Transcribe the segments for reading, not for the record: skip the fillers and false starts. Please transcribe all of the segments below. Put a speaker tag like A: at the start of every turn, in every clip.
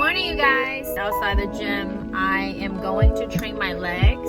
A: morning, you guys. Outside the gym, I am going to train my legs.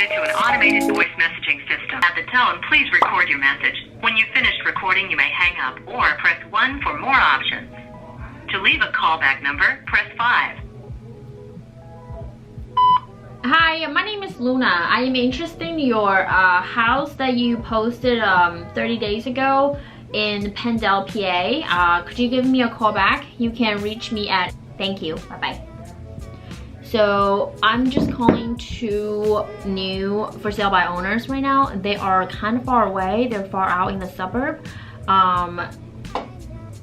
B: To an automated voice messaging system. At the tone, please record your message. When you've finished recording, you may hang up or press 1 for more options. To leave a callback number, press 5.
A: Hi, my name is Luna. I am interested in your house that you posted 30 days ago in Pendle, PA. Could you give me a call back? You can reach me at... Thank you. Bye-bye. So I'm just calling two new for sale by owners right now. They are kind of far away. They're far out in the suburb.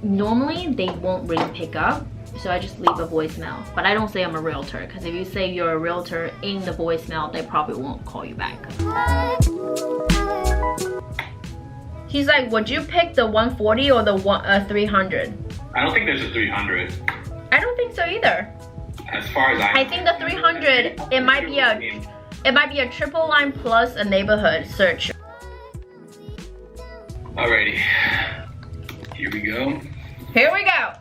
A: Normally they won't really pick up, so I just leave a voicemail. But I don't say I'm a realtor, because if you say you're a realtor in the voicemail, they probably won't call you back. He's like, would you pick the 140 or the 300?
C: I don't think there's a 300.
A: I don't think so either.
C: As far as
A: I think the 300, it might be a triple line plus a neighborhood search.
C: Alrighty, here we go.
A: Here we go.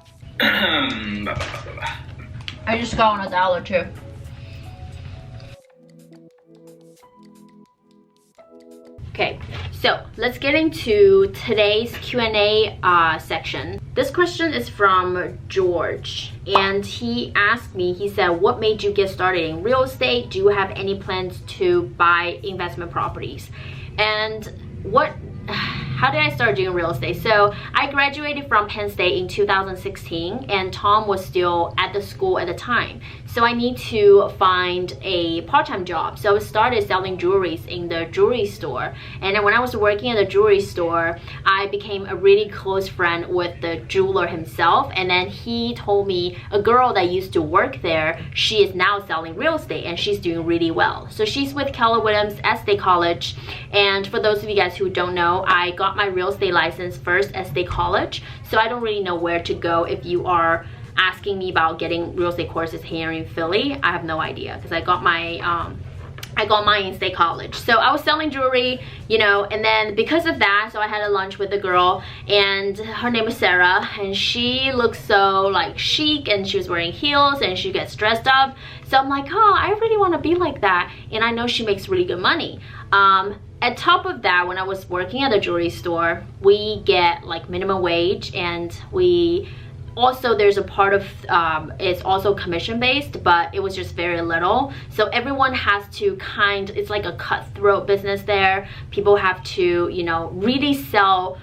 A: I just got on $1 too. Okay, so let's get into today's Q&A section. This question is from George, and he asked me, he said, what made you get started in real estate? Do you have any plans to buy investment properties? And how did I start doing real estate? So I graduated from Penn State in 2016, and Tom was still at the school at the time. So I need to find a part-time job. So I started selling jewelries in the jewelry store. And then when I was working at the jewelry store, I became a really close friend with the jeweler himself. And then he told me a girl that used to work there, she is now selling real estate and she's doing really well. So she's with Keller Williams at State College. And for those of you guys who don't know, I got my real estate license first at State College. So I don't really know where to go if you are asking me about getting real estate courses here in Philly. I have no idea, because I got mine in State College. So I was selling jewelry, you know, and then because of that, so I had a lunch with a girl, and her name is Sarah, and she looks so like chic, and she was wearing heels, and she gets dressed up. So I'm like, oh, I really want to be like that, and I know she makes really good money. At top of that, when I was working at a jewelry store, we get like minimum wage, and we also, there's a part of it's also commission based, but it was just very little. So everyone has to it's like a cutthroat business there. People have to, you know, really sell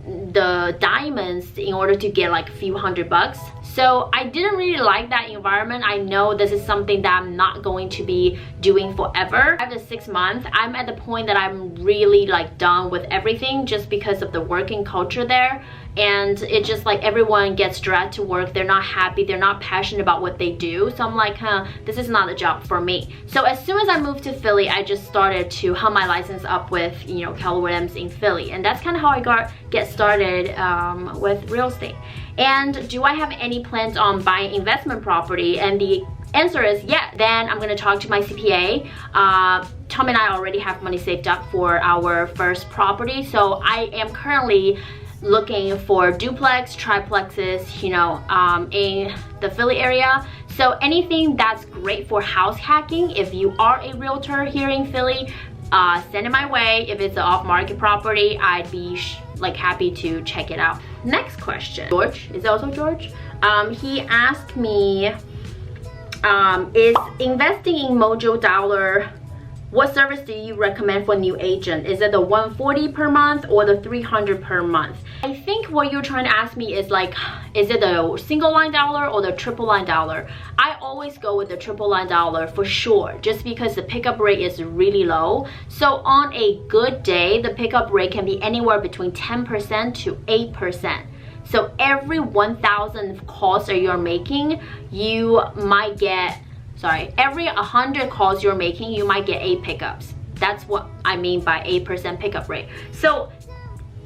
A: the diamonds in order to get like a few $100. So I didn't really like that environment. I know this is something that I'm not going to be doing forever. After 6 months, I'm at the point that I'm really like done with everything, just because of the working culture there. And it's just like everyone gets dragged to work. They're not happy. They're not passionate about what they do. So I'm like, this is not a job for me. So as soon as I moved to Philly, I just started to hum my license up with, you know, Keller Williams in Philly. And that's kind of how I get started with real estate. And do I have any plans on buying investment property? And the answer is yeah. Then I'm gonna talk to my CPA. Tom and I already have money saved up for our first property. So I am currently looking for duplex, triplexes, you know, in the Philly area. So anything that's great for house hacking, if you are a realtor here in Philly, send it my way. If it's an off-market property, I'd be like happy to check it out. next question. George, is it also George? He asked me, is investing in Mojo Dollar, what service do you recommend for new agent? Is it the 140 per month or the 300 per month? I think what you're trying to ask me is like, is it the single line dollar or the triple line dollar? I always go with the triple line dollar for sure, just because the pickup rate is really low. So on a good day, the pickup rate can be anywhere between 10% to 8%. So every 1,000 calls that you're making, you might get, every 100 calls you're making, you might get 8 pickups. That's what I mean by 8% pickup rate. So,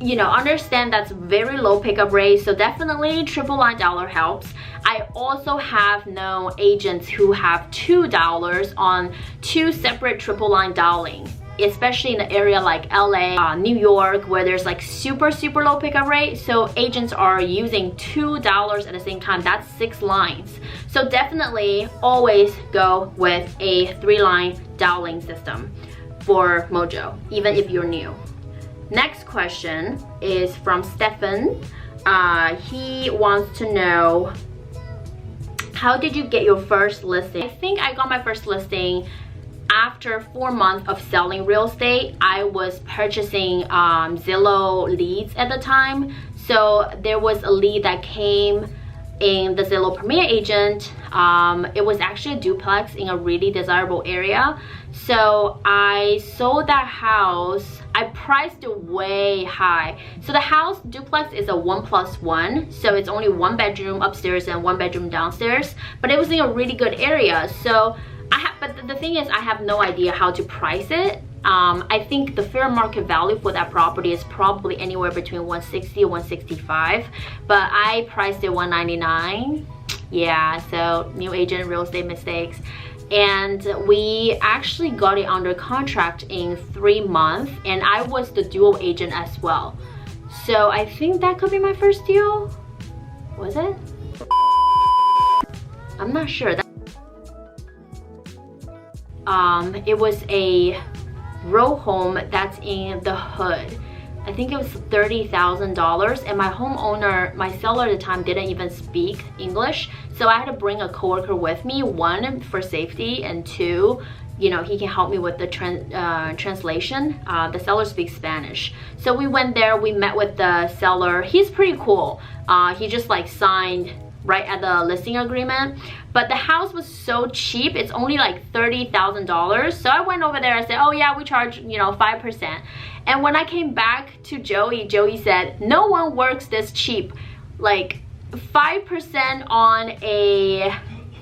A: you know, understand that's very low pickup rate. So definitely triple line dollar helps. I also have known agents who have $2 on 2 separate triple line dialing, especially in an area like LA, New York, where there's like super low pickup rate. So agents are using $2 at the same time. That's 6 lines. So definitely always go with a 3-line dialing system for Mojo, even if you're new. Next question is from Stefan. He wants to know, how did you get your first listing? I think I got my first listing after 4 months of selling real estate. I was purchasing Zillow leads at the time. So there was a lead that came in the Zillow Premier Agent. It was actually a duplex in a really desirable area. So I sold that house. I priced it way high. So the house duplex is a 1+1. So it's only 1 bedroom upstairs and 1 bedroom downstairs. But it was in a really good area. So but the thing is, I have no idea how to price it. I think the fair market value for that property is probably anywhere between 160 and 165, but I priced it 199. Yeah, so new agent real estate mistakes. And we actually got it under contract in 3 months, and I was the dual agent as well. So I think that could be my first deal. Was it? I'm not sure. It was a row home that's in the hood. I think it was $30,000, and my homeowner, my seller at the time, didn't even speak English. So I had to bring a coworker with me, 1 for safety, and 2, you know, he can help me with the translation. The seller speaks Spanish. So we went there, we met with the seller. He's pretty cool. He just like signed right at the listing agreement, but the house was so cheap. It's only like $30,000. So I went over there, I said, oh yeah, we charge, you know, 5%. And when I came back to Joey said, no one works this cheap. Like 5% on a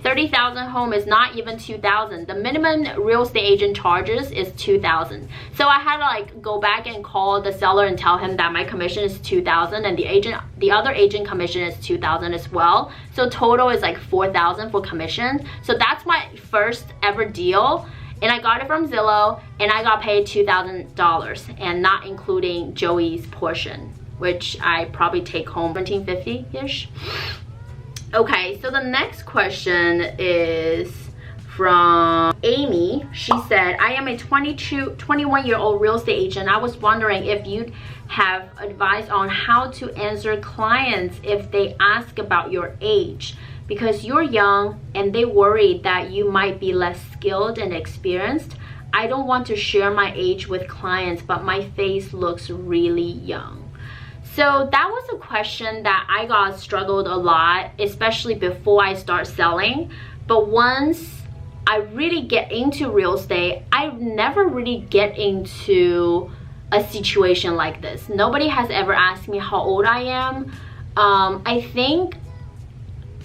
A: 30,000 home is not even 2,000. The minimum real estate agent charges is 2,000. So I had to like go back and call the seller and tell him that my commission is 2,000 and the other agent commission is 2,000 as well. So total is like 4,000 for commission. So that's my first ever deal. And I got it from Zillow, and I got paid $2,000, and not including Joey's portion, which I probably take home $1,750-ish. Okay, so the next question is from Amy. She said, I am a 21-year-old real estate agent. I was wondering if you'd have advice on how to answer clients if they ask about your age, because you're young and they worry that you might be less skilled and experienced. I don't want to share my age with clients, but my face looks really young. So that was a question that I got struggled a lot, especially before I start selling. But once I really get into real estate, I never really get into a situation like this. Nobody has ever asked me how old I am. I think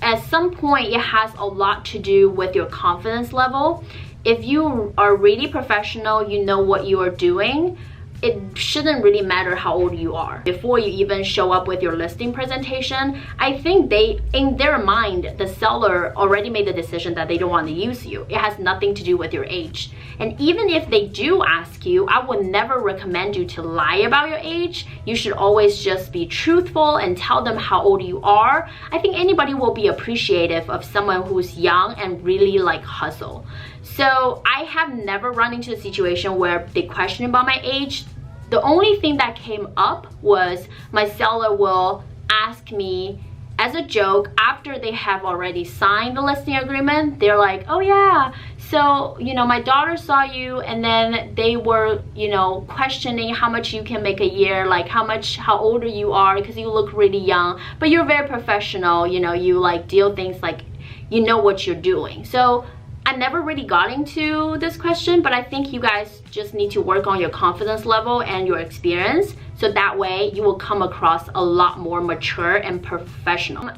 A: at some point it has a lot to do with your confidence level. If you are really professional, you know what you are doing, it shouldn't really matter how old you are. Before you even show up with your listing presentation, I think in their mind, the seller already made the decision that they don't want to use you. It has nothing to do with your age. And even if they do ask you, I would never recommend you to lie about your age. You should always just be truthful and tell them how old you are. I think anybody will be appreciative of someone who's young and really like hustle. So I have never run into a situation where they question about my age. The only thing that came up was my seller will ask me as a joke after they have already signed the listing agreement. They're like, oh yeah, so you know, my daughter saw you, and then they were, you know, questioning how much you can make a year, like how older you are, because you look really young, but you're very professional, you know, you like deal things like you know what you're doing. So I never really got into this question, but I think you guys just need to work on your confidence level and your experience, so that way you will come across a lot more mature and professional.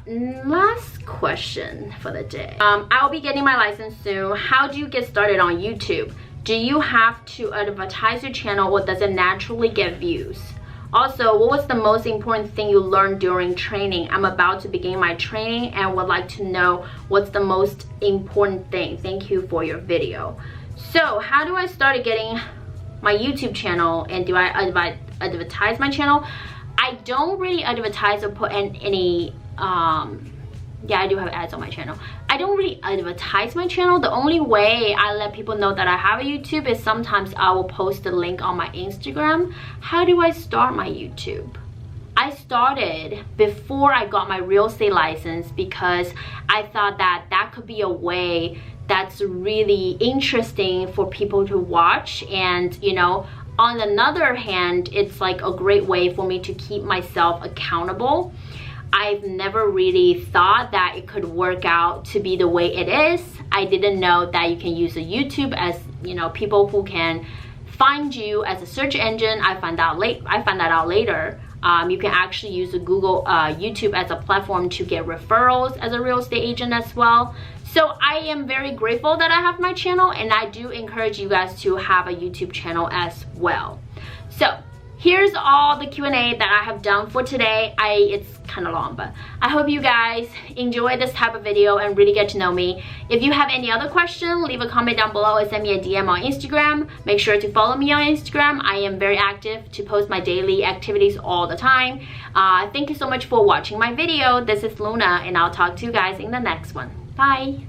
A: Last question for the day. I'll be getting my license soon. How do you get started on YouTube? Do you have to advertise your channel, or does it naturally get views? Also, what was the most important thing you learned during training? I'm about to begin my training and would like to know what's the most important thing. Thank you for your video. So, how do I start getting my YouTube channel, and do I advertise my channel? I don't really advertise or put in any yeah, I do have ads on my channel. I don't really advertise my channel. The only way I let people know that I have a YouTube is sometimes I will post a link on my Instagram. How do I start my YouTube? I started before I got my real estate license because I thought that that could be a way that's really interesting for people to watch, and you know, on another hand, it's like a great way for me to keep myself accountable. I've never really thought that it could work out to be the way it is. I didn't know that you can use a YouTube as, you know, people who can find you as a search engine. I found that out later. You can actually use a Google YouTube as a platform to get referrals as a real estate agent as well. So I am very grateful that I have my channel, and I do encourage you guys to have a YouTube channel as well. So here's all the Q&A that I have done for today. It's kind of long, but I hope you guys enjoy this type of video and really get to know me. If you have any other question, leave a comment down below or send me a DM on Instagram. Make sure to follow me on Instagram. I am very active to post my daily activities all the time. Thank you so much for watching my video. This is Luna, and I'll talk to you guys in the next one. Bye!